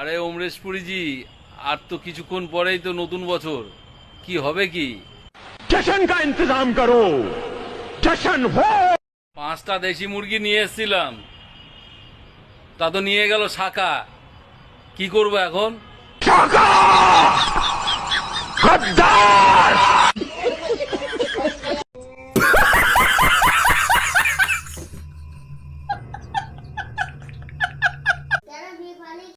আরে অমরেশ পুরীজি, আর তো কিছুক্ষণ পরেই তো নতুন বছর। কি হবে কি? जश्न का इंतजाम करो। जश्न हो। 5টা দেশি মুরগি নিয়ে এসেছিলাম, তা তো নিয়ে গেল শাখা। কি করব এখন? शाका गद्दार।